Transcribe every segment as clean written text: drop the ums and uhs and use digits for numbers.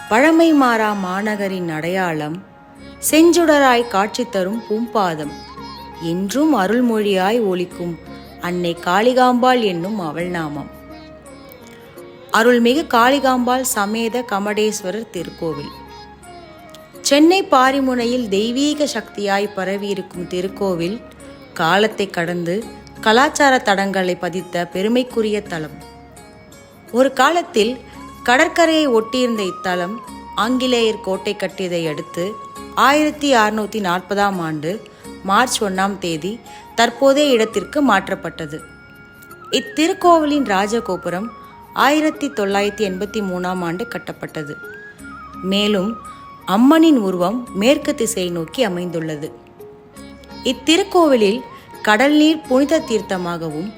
பழமை மாறா மாநகரின் அடையாளம், செஞ்சுடராய் காட்சி தரும் பூம்பாதம், என்றும் அருள்மொழியாய் ஒலிக்கும் அன்னை காளிகாம்பாள் என்னும் அவள் நாமம். அருள்மிகு காளிகாம்பாள் சமேத கமடேஸ்வரர் திருக்கோவில் சென்னை பாரிமுனையில் தெய்வீக சக்தியாய் பரவியிருக்கும் திருக்கோவில் காலத்தை கடந்து கலாச்சார தடங்களை பதித்த பெருமைக்குரிய தலம். ஒரு காலத்தில் கடற்கரையை ஒட்டியிருந்த இத்தலம் ஆங்கிலேயர் கோட்டை கட்டியதை அடுத்து 1640ஆம் ஆண்டு மார்ச் 1ஆம் தேதி தற்போதைய இடத்திற்கு மாற்றப்பட்டது. இத்திருக்கோவிலின் ராஜகோபுரம் 1983ஆம் ஆண்டு கட்டப்பட்டது. மேலும் அம்மனின் உருவம் மேற்கு திசையை நோக்கி அமைந்துள்ளது. இத்திருக்கோவிலில் கடல் நீர் புனித தீர்த்தமாகவும்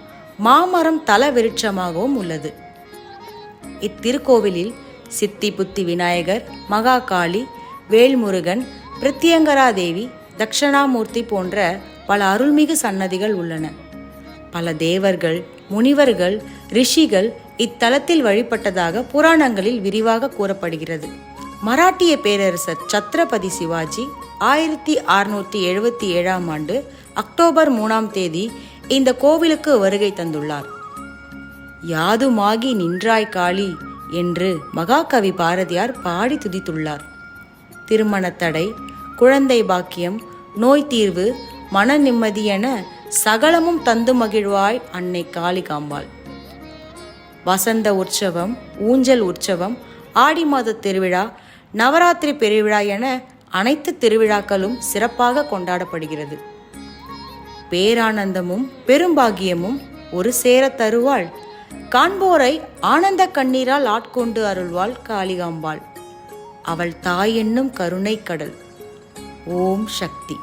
மாமரம் தல விருட்சமாகவும் உள்ளது. இத்திருக்கோவிலில் சித்தி புத்தி விநாயகர், மகாகாளி, வேல்முருகன், பிரித்தியங்கரா தேவி, தட்சணாமூர்த்தி போன்ற பல அருள்மிகு சன்னதிகள் உள்ளன. பல தேவர்கள், முனிவர்கள், ரிஷிகள் இத்தலத்தில் வழிபட்டதாக புராணங்களில் விரிவாக கூறப்படுகிறது. மராட்டிய பேரரசர் சத்ரபதி சிவாஜி 1677ஆம் ஆண்டு அக்டோபர் 3ஆம் தேதி இந்த கோவிலுக்கு வருகை தந்துள்ளார். யாதுமாகி நின்றாய் காளி என்று மகாகவி பாரதியார் பாடி துதித்துள்ளார். திருமணத்தடை, குழந்தை பாக்கியம், நோய் தீர்வு, மன நிம்மதி என சகலமும் தந்து மகிழ்வாய் அன்னை காளிகாம்பாள். வசந்த உற்சவம், ஊஞ்சல் உற்சவம், ஆடி மாத திருவிழா, நவராத்திரி பெருவிழா என அனைத்து திருவிழாக்களும் சிறப்பாக கொண்டாடப்படுகிறது. பேரானந்தமும் பெரும்பாகியமும் ஒரு சேர தருவாள். காண்போரை ஆனந்த கண்ணீரால் ஆட்கொண்டு அருள்வாள் காளிகாம்பாள். அவள் தாய் என்னும் கருணை கடல். ஓம் சக்தி.